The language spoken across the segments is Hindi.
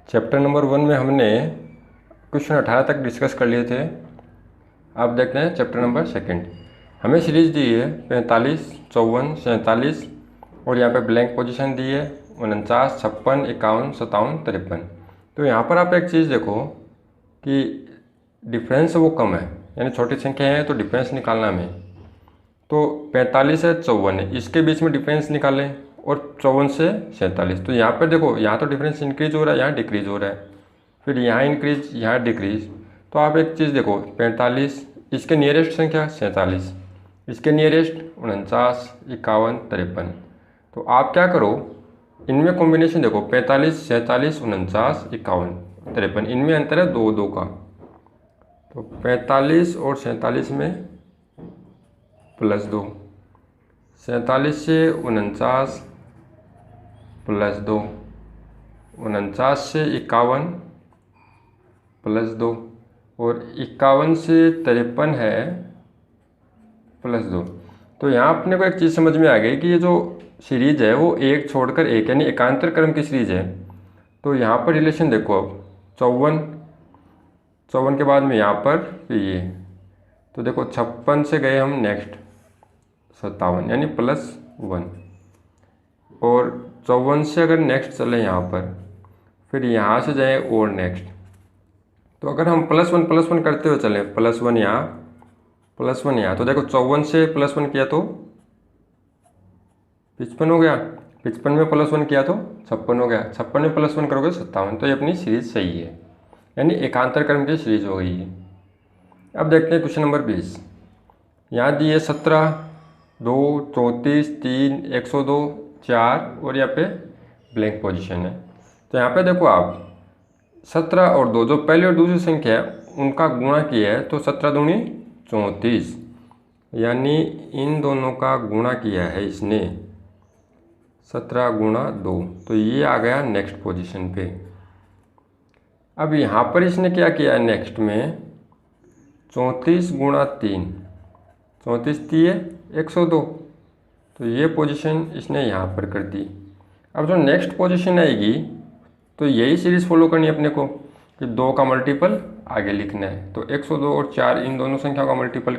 चैप्टर नंबर 1 में हमने क्वेश्चन 18 तक डिस्कस कर लिए थे। आप देखते हैं चैप्टर नंबर 2। हमें सीरीज दी है 45, 54, 47 और यहाँ पे ब्लैंक पोजीशन दी है 49, 56, 51, 57, 53। तो यहाँ पर आप एक चीज़ देखो कि डिफरेंस वो कम है, यानी छोटी संख्या है तो डिफरेंस निकालना हमें। तो 45 है 54 है, इसके बीच में डिफरेंस निकालें और 54 से 47। तो यहाँ पर देखो, यहाँ तो डिफरेंस इंक्रीज हो रहा है, यहाँ डिक्रीज हो रहा है, फिर यहाँ इंक्रीज यहाँ डिक्रीज। तो आप एक चीज़ देखो, 45 इसके नियरेस्ट संख्या 47, इसके नियरेस्ट 49, 51, 53। तो आप क्या करो, इनमें कॉम्बिनेशन देखो, 45, 47, 49, 51, 53, इनमें अंतर है 2 2 का। तो 45 और 47 में +2, 47 से 49 +2, 49 से 51 +2 और 51 से 53 है +2। तो यहाँ अपने को एक चीज़ समझ में आ गई कि ये जो सीरीज है वो एक छोड़कर एक, यानी एकांतर क्रम की सीरीज है। तो यहाँ पर रिलेशन देखो, अब 54 के बाद में यहाँ पर ये, तो देखो 56 से गए हम नेक्स्ट 57, यानी +1, और 54 से अगर नेक्स्ट चले यहाँ पर, फिर यहाँ से जाए और नेक्स्ट। तो अगर हम +1 करते हुए चलें, +1 यहाँ, +1 यहाँ, तो देखो 54 से +1 किया तो 55 हो गया, 55 में +1 किया तो 56 हो गया, 56 में +1 करोगे 57। तो ये अपनी सीरीज सही है, यानी एकांतर क्रम की सीरीज हो गई है। अब देखते हैं क्वेश्चन नंबर 20। यहाँ दी है 17, 2, 34, 3, 102, 4 और यहाँ पे ब्लैंक पोजीशन है। तो यहाँ पे देखो आप 17 और 2 जो पहली और दूसरी संख्या है उनका गुणा किया है, तो 17 दूनी 34, यानी इन दोनों का गुणा किया है इसने 17 गुणा 2, तो ये आ गया नेक्स्ट पोजीशन पे। अब यहाँ पर इसने क्या किया है, नेक्स्ट में 34 गुणा 3, 34 दिए 102, तो ये पोजीशन इसने यहाँ पर कर दी। अब जो नेक्स्ट पोजीशन आएगी तो यही सीरीज फॉलो करनी है अपने को कि 2 का मल्टीपल आगे लिखना है। तो 102 और 4 इन दोनों संख्याओं का मल्टीपल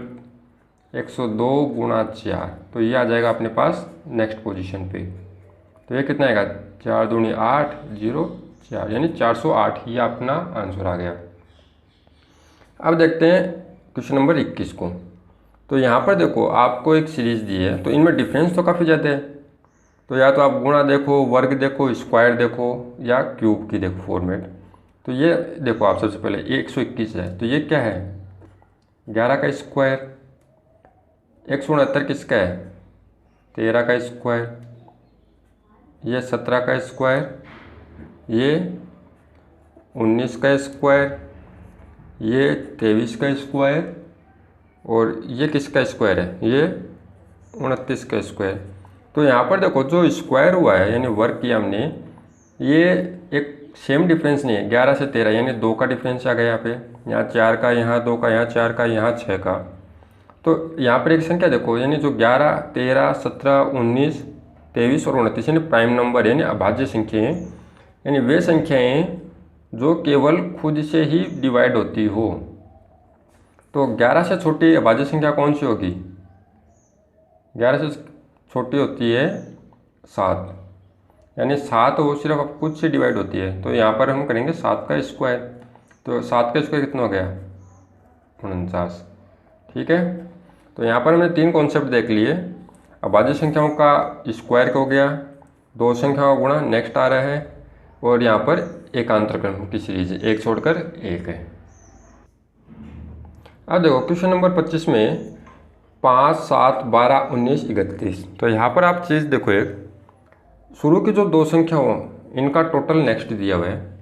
102 गुणा 4, तो ये आ जाएगा अपने पास नेक्स्ट पोजीशन पे। तो ये कितना आएगा, 4 दूनी 8, 0, 4, यानी 408, ये अपना आंसर आ गया। अब देखते हैं क्वेश्चन नंबर 21 को। तो यहाँ पर देखो आपको एक सीरीज दी है, तो इनमें डिफरेंस तो काफ़ी ज़्यादा है। तो या तो आप गुणा देखो, वर्ग देखो, स्क्वायर देखो, या क्यूब की देखो फॉर्मेट। तो ये देखो आप सबसे पहले 121 है, तो ये क्या है, 11 का स्क्वायर। 169 किसका है, 13 का स्क्वायर। ये 17 का स्क्वायर, ये 19 का स्क्वायर, ये 23 का स्क्वायर, और ये किसका स्क्वायर है, ये 29 का स्क्वायर। तो यहाँ पर देखो जो स्क्वायर हुआ है यानी वर्क किया हमने, ये एक सेम डिफरेंस नहीं है। 11 से 13 यानी 2 का डिफरेंस आ गया यहाँ पे, यहाँ 4 का, यहाँ 2 का, यहाँ 4 का, यहाँ 6 का। तो यहाँ पर एक संख्या देखो, यानी जो 11, 13, 17, 19, 23 और 29 यानी प्राइम नंबर यानी अभाज्य संख्याएँ, यानी वे संख्याएँ जो केवल खुद से ही डिवाइड होती हो। तो 11 से छोटी अभाज्य संख्या कौन सी होगी, 11 से छोटी होती है 7, यानी 7 वो सिर्फ अब खुद से डिवाइड होती है। तो यहाँ पर हम करेंगे 7 का स्क्वायर। तो 7 का स्क्वायर कितना हो गया, 49। ठीक है, तो यहाँ पर हमने 3 कॉन्सेप्ट देख लिए। अभाज्य संख्याओं का स्क्वायर हो गया, 2 संख्याओं का गुणा नेक्स्ट आ रहा है, और यहाँ पर एकांतर क्रम की सीरीज है, एक छोड़कर एक है। अब देखो क्वेश्चन नंबर 25 में 5, 7, 12, 19, 31। तो यहाँ पर आप चीज़ देखो, एक शुरू की जो 2 संख्या हो इनका टोटल नेक्स्ट दिया हुआ है,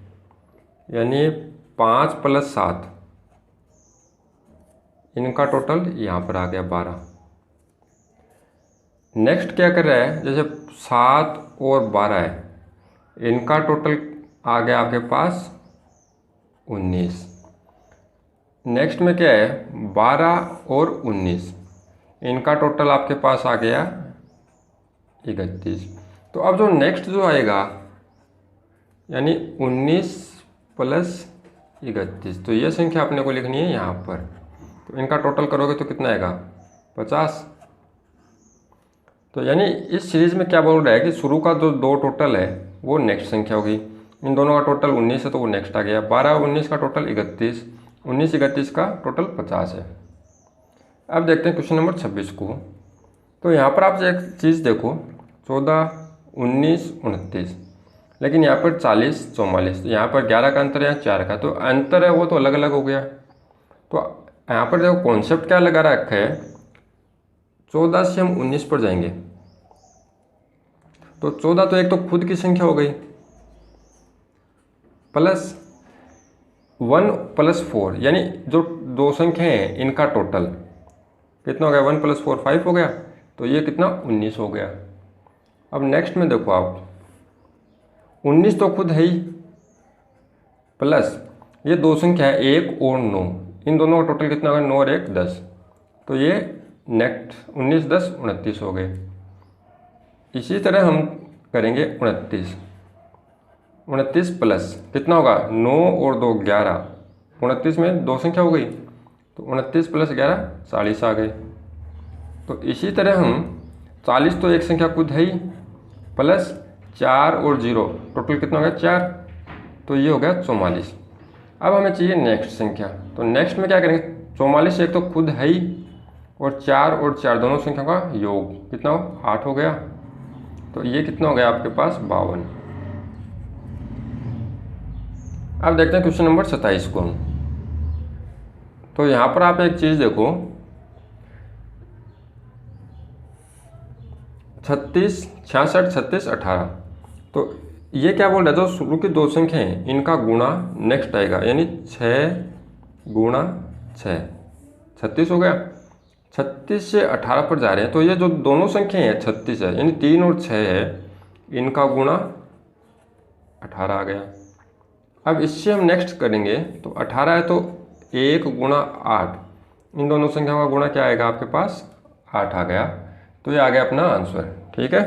यानी 5 + 7, इनका टोटल यहाँ पर आ गया 12। नेक्स्ट क्या कर रहा है, जैसे 7 और 12 है, इनका टोटल आ गया आपके पास 19। नेक्स्ट में क्या है, 12 और 19, इनका टोटल आपके पास आ गया 31। तो अब जो नेक्स्ट जो आएगा, यानी 19 प्लस 31। तो ये संख्या अपने को लिखनी है यहाँ पर। तो इनका टोटल करोगे तो कितना आएगा 50। तो यानी इस सीरीज़ में क्या बोल रहा है कि शुरू का जो दो टोटल है वो नेक्स्ट संख्या होगी। इन दोनों का टोटल 19 है तो वो नेक्स्ट आ गया। 12 19 का टोटल 31, 19 31 का टोटल 50 है। अब देखते हैं क्वेश्चन नंबर 26 को। तो यहाँ पर आप एक चीज़ देखो, 14 19 29, लेकिन यहाँ पर 40 44। तो यहाँ पर 11 का अंतर है, 4 का, तो अंतर है वो तो अलग अलग हो गया। तो यहाँ पर देखो कॉन्सेप्ट क्या लगा रखा है, 14 से हम 19 पर जाएंगे तो 14 तो एक तो खुद की संख्या हो गई, प्लस 1 प्लस 4, यानी जो दो संख्या हैं इनका टोटल कितना हो गया, 1 प्लस 4 5 हो गया। तो ये कितना 19 हो गया। अब नेक्स्ट में देखो आप, 19 तो खुद है ही, प्लस ये दो संख्या है 1 और 9, इन दोनों का टोटल कितना होगा 9 और 1 10। तो ये नेक्स्ट 19 10 29 हो गए। इसी तरह हम करेंगे 29 प्लस कितना होगा 9 और 2 11, 29 में दो संख्या हो गई तो 29 प्लस 11 40 आ गए। तो इसी तरह हम 40 तो एक संख्या खुद है ही, प्लस 4 और 0 टोटल कितना हो गया 4, तो ये हो गया 44। अब हमें चाहिए नेक्स्ट संख्या। तो नेक्स्ट में क्या करेंगे, 44 एक तो खुद है ही और 4 दोनों संख्या का योग कितना हो 8 हो गया। तो ये कितना हो गया आपके पास 52। अब देखते हैं क्वेश्चन नंबर 27 को। तो यहाँ पर आप एक चीज़ देखो, 36 66 36 18। तो ये क्या बोल रहा है, जो शुरू की दो संख्या हैं इनका गुणा नेक्स्ट आएगा, यानी 6 गुणा 6 36 हो गया। 36 से 18 पर जा रहे हैं तो ये जो दोनों संख्या हैं 36 है, यानी 3 और 6 है, इनका गुणा 18 आ गया। अब इससे हम नेक्स्ट करेंगे तो 18 है तो 1 गुणा 8, इन दोनों संख्याओं का गुणा क्या आएगा आपके पास 8 आ गया। तो ये आ गया अपना आंसर। ठीक है,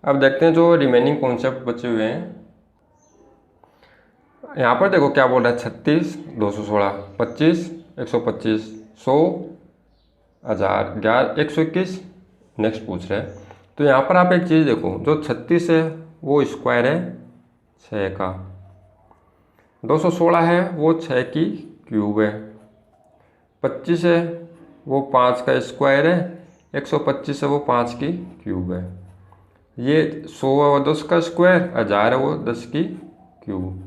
अब देखते हैं जो रिमेनिंग कॉन्सेप्ट बचे हुए हैं। यहाँ पर देखो क्या बोल रहा है, 36 216, 25 125, 100 1000 11 121 नेक्स्ट पूछ रहे हैं। तो यहाँ पर आप एक चीज़ देखो, जो 36 है वो स्क्वायर है 6 का, 216 है वो 6 की क्यूब है, 25 है वो 5 का स्क्वायर है, 125 है वो 5 की क्यूब है, ये 100 है वो 10 का स्क्वायर, 1000 है वो 10 की क्यूब,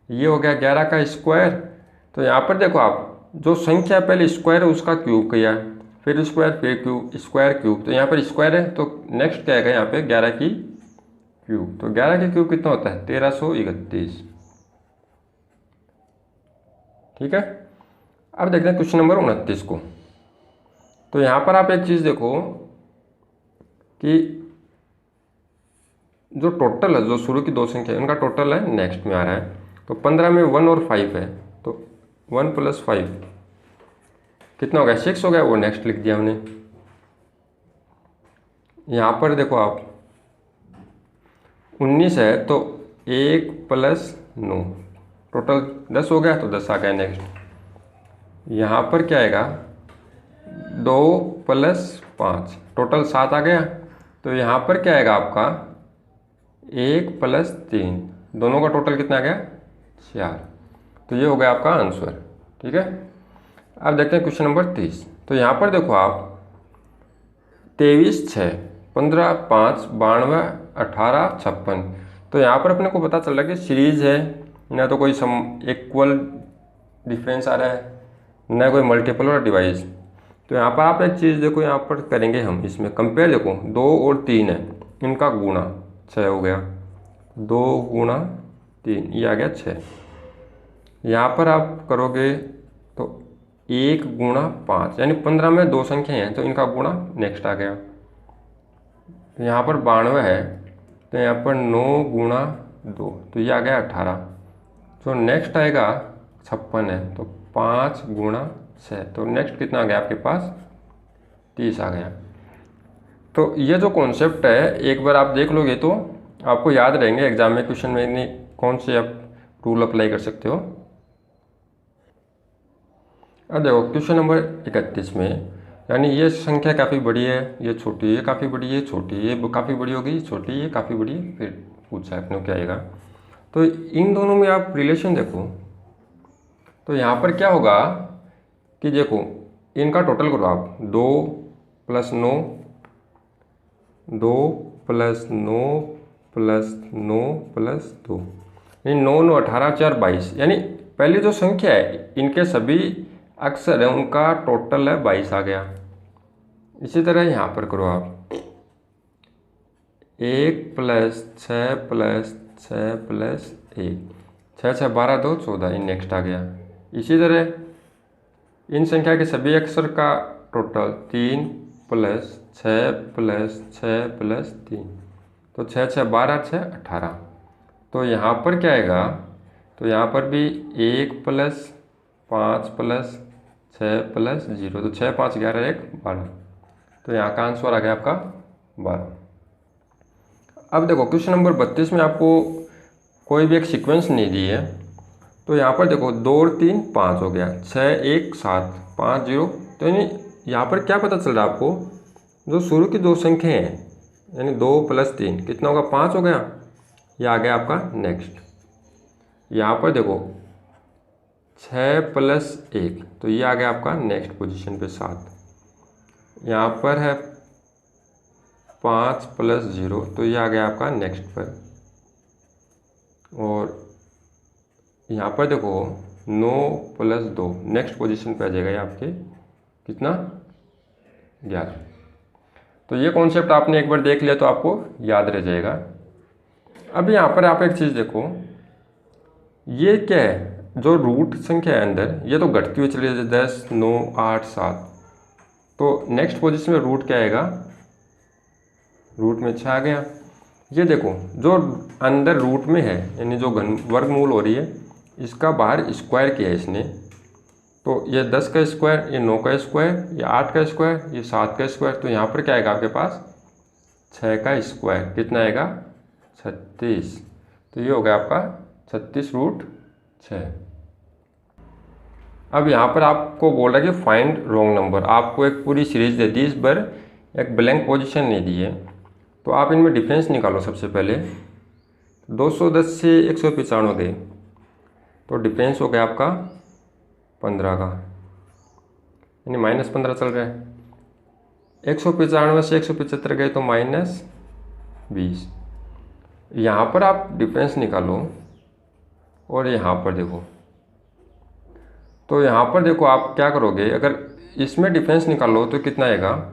ये हो गया 11 का स्क्वायर। तो यहाँ पर देखो आप, जो संख्या पहले स्क्वायर है उसका क्यूब किया, फिर स्क्वायर फिर क्यूब स्क्वायर क्यूब, तो यहाँ पर स्क्वायर है तो नेक्स्ट क्या आएगा यहाँ पे 11 की क्यूब। तो 11 की क्यूब कितना होता है 1331। ठीक है, अब देखते हैं क्वेश्चन नंबर 29 को। तो यहाँ पर आप एक चीज़ देखो कि जो टोटल है, जो शुरू की दो संख्या है उनका टोटल है नेक्स्ट में आ रहा है। तो 15 में 1 और 5 है तो 1 प्लस 5 कितना हो गया 6 हो गया, वो नेक्स्ट लिख दिया हमने। यहाँ पर देखो आप 19 है तो 1 प्लस 9 टोटल 10 हो गया, तो 10 आ गया नेक्स्ट। यहाँ पर क्या आएगा 2 प्लस 5 टोटल 7 आ गया। तो यहाँ पर क्या आएगा आपका 1 प्लस 3, दोनों का टोटल कितना आ गया 4। तो ये हो गया आपका आंसर। ठीक है, अब देखते हैं क्वेश्चन नंबर 30। तो यहाँ पर देखो आप 23 6 15 5 92 18 56। तो यहाँ पर अपने को पता चल रहा है कि सीरीज है, ना तो कोई सम इक्वल डिफरेंस आ रहा है, ना कोई मल्टीपल और डिवाइस। तो यहाँ पर आप एक चीज़ देखो, यहाँ पर करेंगे हम इसमें कंपेयर, देखो 2 और 3 है इनका गुणा 6 हो गया, 2 गुणा 3 ये आ गया 6। यहाँ पर आप करोगे तो 1 गुणा 5, यानी 15 में दो संख्या हैं तो इनका गुणा नेक्स्ट आ गया। तो यहाँ पर 92 है तो यहाँ पर 9 गुणा 2 तो ये आ गया 18। जो नेक्स्ट आएगा 56 है तो 5 गुणा 6 तो नेक्स्ट कितना आ गया आपके पास 30 आ गया। तो ये जो कॉन्सेप्ट है एक बार आप देख लोगे तो आपको याद रहेंगे, एग्जाम में क्वेश्चन में कौन से आप रूल अप्लाई कर सकते हो। अब देखो क्वेश्चन नंबर 31 में, यानी ये संख्या काफ़ी बड़ी है, ये छोटी है, ये काफ़ी बड़ी है, छोटी है, ये काफ़ी बड़ी होगी, छोटी है, काफ़ी बड़ी है, फिर पूछा है अपने क्या आएगा। तो इन दोनों में आप रिलेशन देखो, तो यहाँ पर क्या होगा कि देखो इनका टोटल करो आप, 2 + 9, 2 + 9 + 9 + 2, यानी 9 9 18 4 22, यानी पहली जो संख्या है इनके सभी अक्षर है उनका टोटल है 22 आ गया। इसी तरह यहाँ पर करो आप, 1 + 6 + 6 + 1, 6 6 12 2 14, इन नेक्स्ट आ गया। इसी तरह इन संख्या के सभी अक्षर का टोटल 3 + 6 + 6 + 3, तो 6 6 12 6 18। तो यहाँ पर क्या आएगा, तो यहाँ पर भी 1 + 5 + 6 + 0, तो 6 5 11 1 12, तो यहाँ का आंसर आ गया आपका 12। अब देखो क्वेश्चन नंबर 32 में आपको कोई भी एक सीक्वेंस नहीं दी है, तो यहाँ पर देखो 2 और 3 5 हो गया, 6 1 7 5 0, तो यानी यहाँ पर क्या पता चल रहा है आपको, जो शुरू की दो संख्या हैं यानी 2 + 3 कितना होगा, 5 हो गया, ये आ गया आपका नेक्स्ट। यहाँ पर देखो 6 + 1, तो ये आ गया आपका नेक्स्ट पोजीशन पे 7। यहाँ पर है 5 + 0, तो ये आ गया आपका नेक्स्ट पर। और यहाँ पर देखो 9 + 2 नेक्स्ट पोजीशन पे आ जाएगा, ये आपके कितना 11। तो ये कॉन्सेप्ट आपने एक बार देख लिया तो आपको याद रह जाएगा। अब यहाँ पर आप एक चीज़ देखो, ये क्या है, जो रूट संख्या है अंदर ये तो घटती हुई चली जाती है, 10 9 8 7, तो नेक्स्ट पोजीशन में रूट क्या आएगा, रूट में 6 आ गया। ये देखो जो अंदर रूट में है यानी जो घन वर्गमूल हो रही है, इसका बाहर स्क्वायर किया है इसने, तो ये 10 का स्क्वायर, ये 9 का स्क्वायर, ये 8 का स्क्वायर, ये 7 का स्क्वायर, तो यहाँ पर क्या आएगा आपके पास 6 का स्क्वायर, कितना आएगा 36, तो ये हो गया आपका 36√6। अब यहाँ पर आपको बोल रहा है कि फाइंड रॉन्ग नंबर, आपको एक पूरी सीरीज दे दी, इस पर एक ब्लैंक पोजीशन नहीं दी है, तो आप इनमें डिफरेंस निकालो। सबसे पहले 210 से 195 गए, तो डिफरेंस हो गया आपका 15 का, यानी -15 चल रहा है। 195 से 175 गए तो -20। यहाँ पर आप डिफरेंस निकालो और यहाँ पर देखो, तो यहाँ पर देखो आप क्या करोगे, अगर इसमें डिफरेंस निकालो तो कितना आएगा,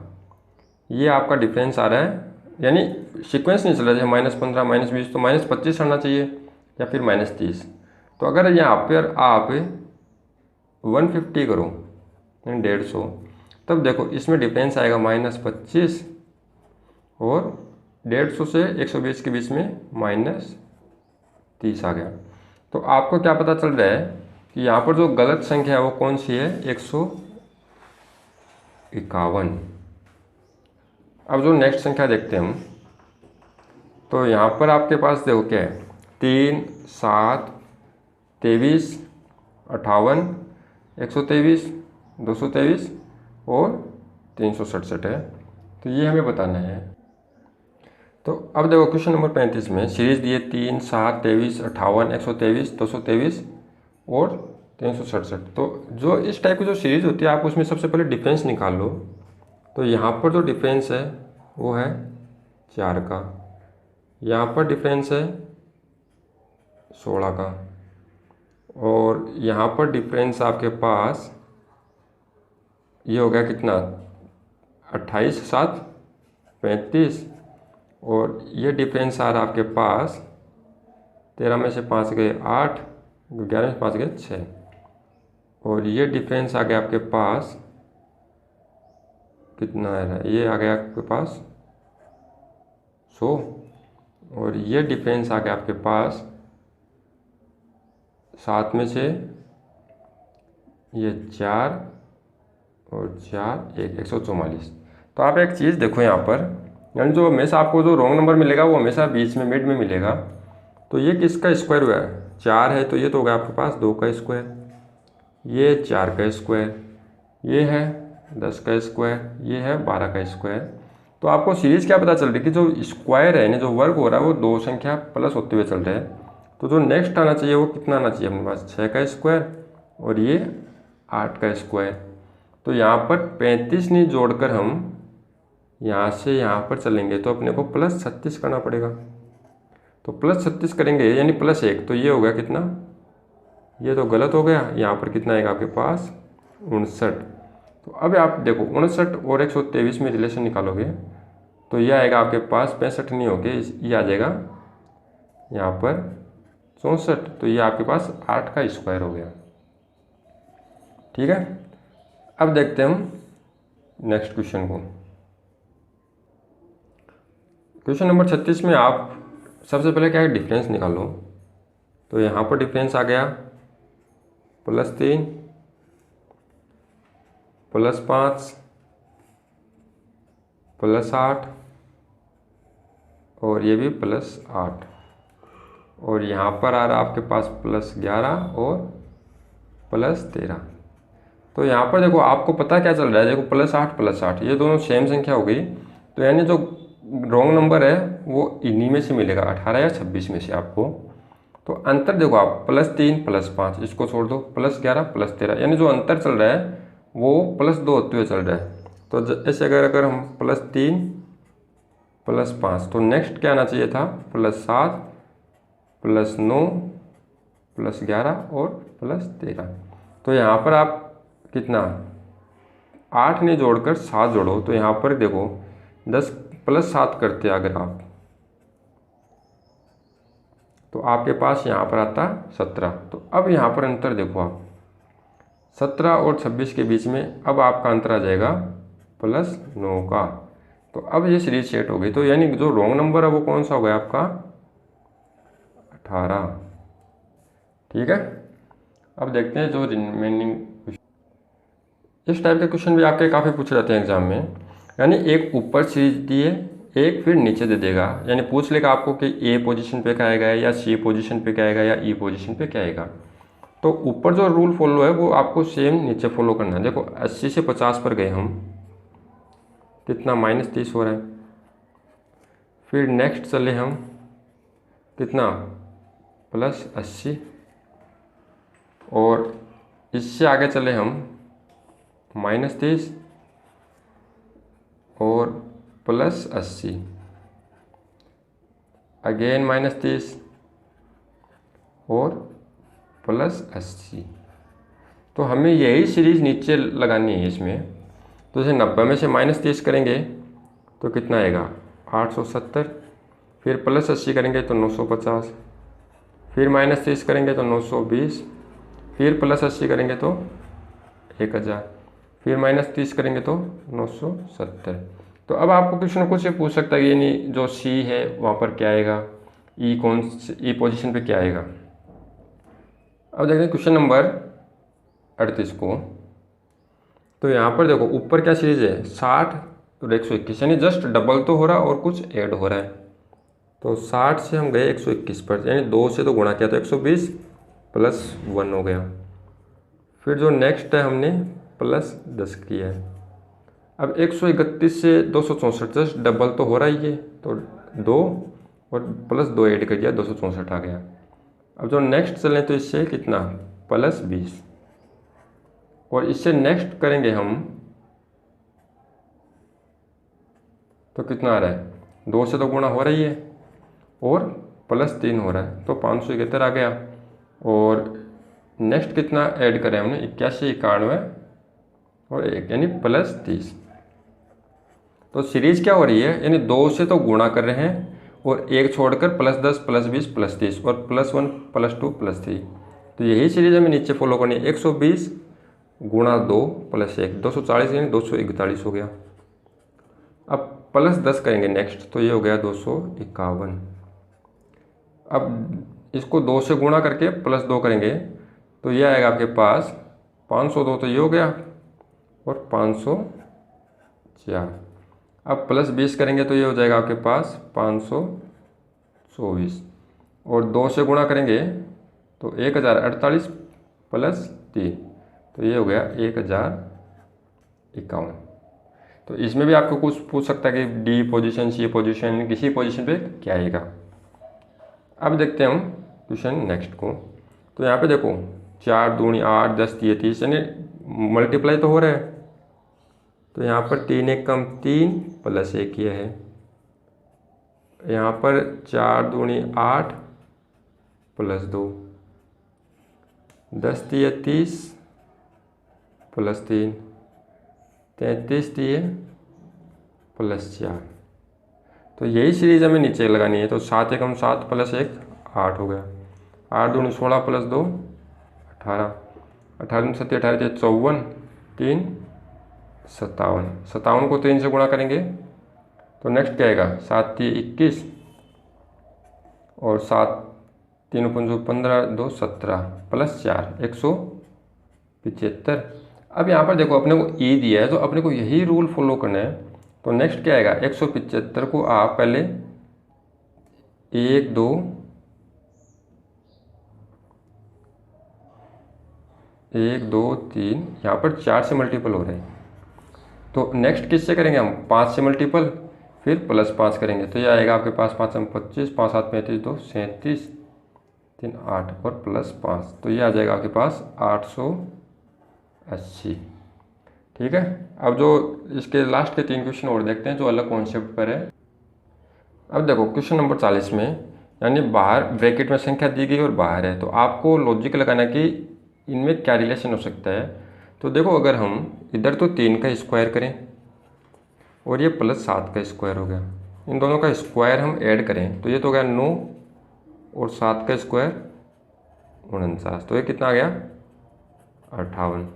ये आपका डिफरेंस आ रहा है, यानी सीक्वेंस नहीं चल रहा है, -15 -20, तो -25 आना चाहिए या फिर -30। तो अगर यहाँ पर आप 150 करो यानी 150, तब देखो इसमें डिफरेंस आएगा -25 और 150 से 120 के बीच में -30 आ गया। तो आपको क्या पता चल रहा है कि यहाँ पर जो गलत संख्या है वो कौन सी है, 151। अब जो नेक्स्ट संख्या देखते हैं हम, तो यहाँ पर आपके पास देखो क्या है, 3 7 23 58 123 223 और 367 है, तो ये हमें बताना है। तो अब देखो क्वेश्चन नंबर 35 में सीरीज दिए 3 7 23 58 123 223 और 367। तो जो इस टाइप की जो सीरीज होती है आप उसमें सबसे पहले डिफरेंस निकाल लो। तो यहाँ पर जो डिफरेंस है वो है 4 का, यहाँ पर डिफरेंस है 16 का, और यहाँ पर डिफरेंस आपके पास ये हो गया कितना 28 7 35, और ये डिफरेंस आ रहा आपके पास 13 में से 5 गए 8, 11 में से 5 गए 6, और ये डिफरेंस आ गया आपके पास कितना आ रहा है, ये आ गया आपके पास 100, और ये डिफरेंस आ गया आपके पास 7 में से ये 4 और 4 144। तो आप एक चीज़ देखो यहाँ पर, यानी जो हमेशा आपको जो रॉन्ग नंबर मिलेगा वो हमेशा बीच में मिड में मिलेगा। तो ये किसका स्क्वायर हुआ है, 4 है तो ये तो हो गया आपके पास 2 का स्क्वायर, ये 4 का स्क्वायर, ये है 10 का स्क्वायर, ये है 12 का स्क्वायर। तो आपको सीरीज़ क्या पता चल रही है कि जो स्क्वायर है यानी जो वर्ग हो रहा है वो 2 संख्या प्लस होते हुए चल रहा है। तो जो नेक्स्ट आना चाहिए वो कितना आना चाहिए अपने पास, 6 का स्क्वायर और ये 8 का स्क्वायर। तो यहाँ पर 35 नहीं जोड़कर हम यहाँ से यहाँ पर चलेंगे तो अपने को प्लस 36 करना पड़ेगा। तो प्लस 36 करेंगे यानी प्लस 1, तो ये हो गया कितना, ये तो गलत हो गया। यहाँ पर कितना आएगा आपके पास 59। तो अब आप देखो 59 और 123 में रिलेशन निकालोगे तो ये आएगा आपके पास 65 नहीं होके ये आ जाएगा यहाँ पर 64। तो ये आपके पास 8 का स्क्वायर हो गया। ठीक है, अब देखते हैं हम नेक्स्ट क्वेश्चन को। क्वेश्चन नंबर 36 में आप सबसे पहले क्या है डिफरेंस निकालो। तो यहाँ पर डिफरेंस आ गया +3 +5 +8 और ये भी +8 और यहाँ पर आ रहा आपके पास +11 और +13। तो यहाँ पर देखो आपको पता क्या चल रहा है, देखो +8 +8 ये दोनों सेम संख्या हो गई। तो यानी जो रॉन्ग नंबर है वो इन्हीं में से मिलेगा, 18 या 26 में से आपको। तो अंतर देखो आप +3 +5 इसको छोड़ दो, +11 +13 यानी जो अंतर चल रहा है वो +2 होते हुए चल रहा है। तो ऐसे अगर हम +3 +5 तो नेक्स्ट क्या आना चाहिए था +7 +9 +11 और +13। तो यहाँ पर आप कितना 8 नहीं जोड़कर 7 जोड़ो तो यहाँ पर देखो 10 +7 करते अगर आप तो आपके पास यहाँ पर आता 17। तो अब यहाँ पर अंतर देखो आप 17 और 26 के बीच में अब आपका अंतर आ जाएगा +9 का। तो अब ये सीरीज सेट हो गई। तो यानी जो रॉन्ग नंबर है वो कौन सा हो गया आपका 18। ठीक है, अब देखते हैं जो रिमेनिंग। इस टाइप के क्वेश्चन भी आपके काफ़ी पूछे जाते हैं एग्जाम में, यानी एक ऊपर सीरीज दिए एक फिर नीचे दे देगा, यानी पूछ लेगा आपको कि ए पोजीशन पे क्या आएगा या सी पोजीशन पे क्या आएगा या ई पोजीशन पे क्या आएगा। तो ऊपर जो रूल फॉलो है वो आपको सेम नीचे फॉलो करना है। देखो 80 से 50 पर गए हम, कितना -30 हो रहा है। फिर नेक्स्ट चले हम कितना +80 और इससे आगे चले हम -30 और +80 अगेन -30 और +80। तो हमें यही सीरीज नीचे लगानी है इसमें। तो जैसे 90 में से -30 करेंगे तो कितना आएगा 870, फिर +80 करेंगे तो 950, फिर -30 करेंगे तो 920, फिर +80 करेंगे तो 1000, फिर -30 करेंगे तो 970। तो अब आपको क्वेश्चन कुछ से पूछ सकता है कि यानी जो सी है वहाँ पर क्या आएगा, ई पोजीशन पे क्या आएगा। अब देखते हैं क्वेश्चन नंबर 38 को। तो यहाँ पर देखो ऊपर क्या सीरीज है 60 और 121, यानी जस्ट डबल तो हो रहा और कुछ ऐड हो रहा है। तो 60 से हम गए 121 पर, यानी 2 से तो गुणा किया तो 120 +1 हो गया। फिर जो नेक्स्ट है हमने +10 किया है। अब 131 से 264 जस्ट डबल तो हो रहा ही है, तो 2 और +2 ऐड कर दिया 264 आ गया। अब जो नेक्स्ट चलें तो इससे कितना +20 और इससे नेक्स्ट करेंगे हम तो कितना आ रहा है 2 से तो गुणा हो रही है और +3 हो रहा है तो 571 आ गया। और नेक्स्ट कितना ऐड करें हमने 81 91 और 1 यानी +30। तो सीरीज क्या हो रही है, यानी 2 से तो गुणा कर रहे हैं और 1 छोड़कर +10 +20 +30 और +1 +2 +3। तो यही सीरीज हमें नीचे फॉलो करनी है। 120 गुणा 2 + 1 240 यानी 241 हो गया। अब +10 करेंगे नेक्स्ट तो ये हो गया 251। अब इसको 2 से गुणा करके +2 करेंगे तो ये आएगा आपके पास 502, तो ये हो गया और 504। अब +20 करेंगे तो ये हो जाएगा आपके पास 524 और 2 से गुणा करेंगे तो 1048 प्लस 3, तो ये हो गया 1051। तो इसमें भी आपको कुछ पूछ सकता है कि डी पोजीशन, सी पोजीशन, किसी पोजीशन पे क्या आएगा। अब देखते हैं हम क्वेश्चन नेक्स्ट को। तो यहाँ पे देखो 4 दूनी 8, 10 3 30, यानी मल्टीप्लाई तो हो रहा है। तो यहाँ पर 3 1 कम 3 प्लस 1 ये है। यहाँ पर 4 दूनी 8 प्लस 2, 10 3 30 प्लस 3, 33 3 प्लस 4। तो यही सीरीज हमें नीचे लगानी है। तो 7 1 7 प्लस 1 8 हो गया। 8 दूनी 16 प्लस 2 18, 18 7 18 54, 3 57, 57 को 3 से गुणा करेंगे तो नेक्स्ट क्या आएगा 7 3 21 और 7 3 5 15 2 17 प्लस 4 175। अब यहाँ पर देखो अपने को ई दिया है तो अपने को यही रूल फॉलो करना है। तो नेक्स्ट क्या आएगा 175 को आप पहले 1 2 1 2 3 यहाँ पर 4 से मल्टीपल हो रहे हैं। तो नेक्स्ट किससे करेंगे हम 5 से मल्टीपल, फिर प्लस 5 करेंगे। तो ये आएगा आपके पास 5 25, 5 7 35 2 37, 3 8 और प्लस 5, तो ये आ जाएगा आपके पास 880। ठीक है। अब जो इसके लास्ट के 3 क्वेश्चन और देखते हैं जो अलग कॉन्सेप्ट पर है। अब देखो क्वेश्चन नंबर 40 में, यानी बाहर ब्रैकेट में संख्या दी गई और बाहर है, तो आपको लॉजिक लगाना कि इनमें क्या रिलेशन हो सकता है। तो देखो अगर हम इधर तो 3 का स्क्वायर करें और ये प्लस 7 का स्क्वायर हो गया, इन दोनों का स्क्वायर हम ऐड करें तो ये तो हो गया 9 और 7 का स्क्वायर 49, तो ये कितना आ गया 58।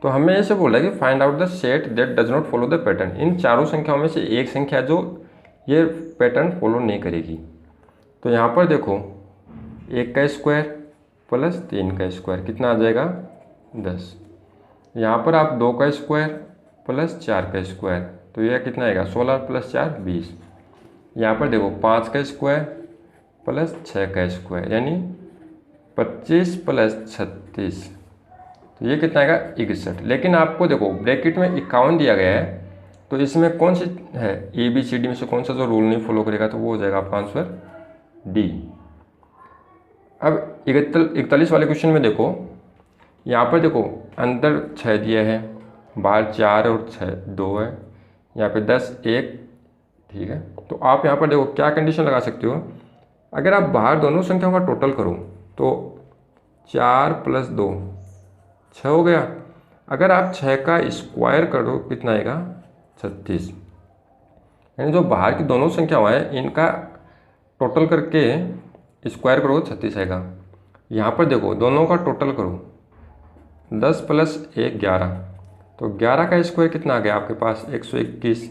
तो हमें ऐसे बोला है कि find out the set that does not follow the pattern. इन चारों संख्याओं में से एक संख्या जो ये पैटर्न फॉलो नहीं करेगी। तो यहाँ पर देखो 1 का स्क्वायर प्लस 3 का स्क्वायर कितना आ जाएगा 10। यहाँ पर आप 2 का स्क्वायर प्लस 4 का स्क्वायर, तो यह कितना आएगा 16 प्लस 4 20। यहाँ पर देखो 5 का स्क्वायर प्लस 6 का स्क्वायर यानी 25 प्लस 36, तो ये कितना आएगा 61। लेकिन आपको देखो ब्रैकेट में 51 दिया गया है, तो इसमें कौन सी है ABCD में से कौन सा जो रूल नहीं फॉलो करेगा, तो वो हो जाएगा आपका आंसर डी। अब 41 वाले क्वेश्चन में देखो, यहाँ पर देखो अंदर 6 दिया है, बाहर 4 और 6 2 है, यहाँ पे 10 1, ठीक है। तो आप यहाँ पर देखो क्या कंडीशन लगा सकते हो, अगर आप बाहर दोनों संख्याओं का टोटल करो तो 4 प्लस 2 6 हो गया। अगर आप 6 का स्क्वायर करो कितना आएगा 36, यानी जो बाहर की दोनों संख्याएं हैं इनका टोटल करके स्क्वायर करो 36 आएगा। यहाँ पर देखो दोनों का टोटल करो 10 प्लस 1 11, तो 11 का स्क्वायर कितना आ गया आपके पास 121,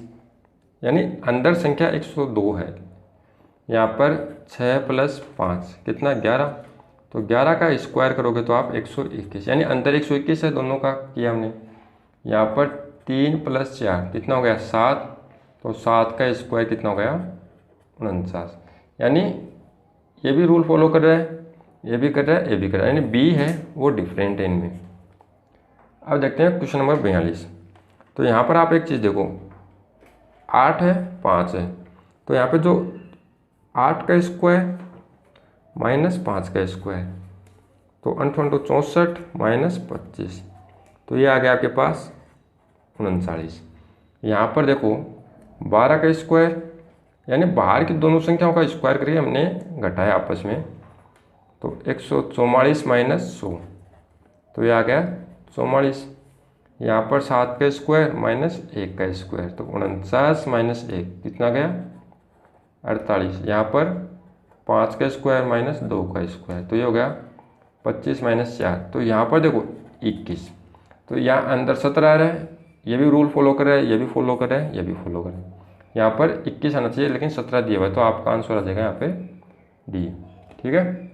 यानी अंदर संख्या 102 है। यहाँ पर 6 प्लस 5 कितना 11, तो 11 का स्क्वायर करोगे तो आप 121, यानी अंदर 121 है दोनों का किया हमने। यहाँ पर 3 प्लस 4 कितना हो गया 7, तो 7 का स्क्वायर कितना हो गया 49, यानी ये भी रूल फॉलो कर रहा है, ये भी कर रहा है, ये भी कर रहा है, यानी बी है वो डिफरेंट है इनमें। अब देखते हैं क्वेश्चन नंबर 42। तो यहाँ पर आप एक चीज़ देखो 8 है 5 है, तो यहाँ पे जो 8 का स्क्वायर माइनस 5 का स्क्वायर, तो 64 माइनस 25, तो ये आ गया आपके पास 39। यहाँ पर देखो 12 का स्क्वायर, यानी बाहर की दोनों संख्याओं का स्क्वायर करके हमने घटाया आपस में, तो 144 माइनस 100, तो ये आ गया 44। यहाँ पर 7 का स्क्वायर माइनस 1 का स्क्वायर, तो 49 माइनस 1 कितना गया 48। यहाँ पर 5 का स्क्वायर माइनस 2 का स्क्वायर, तो ये हो गया 25 माइनस 4, तो यहाँ पर देखो 21। तो यहाँ अंदर 17 आ रहा है, ये भी रूल फॉलो कर रहा है, ये भी फॉलो कर रहा है, ये भी फॉलो कर रहा है। यहाँ पर 21 आना चाहिए लेकिन 17 दिया हुआ है, तो आपका आंसर आ जाएगा यहाँ पे डी। ठीक है।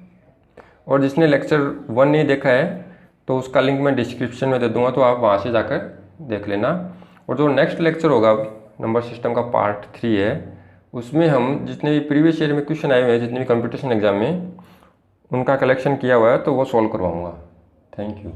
और जिसने लेक्चर 1 नहीं देखा है तो उसका लिंक मैं डिस्क्रिप्शन में दे दूंगा, तो आप वहाँ से जाकर देख लेना। और जो नेक्स्ट लेक्चर होगा नंबर सिस्टम का पार्ट 3 है, उसमें हम जितने भी प्रीवियस ईयर में क्वेश्चन आए हुए हैं जितने भी कंपटीशन एग्जाम में, उनका कलेक्शन किया हुआ है तो वो सॉल्व करवाऊँगा। Thank you.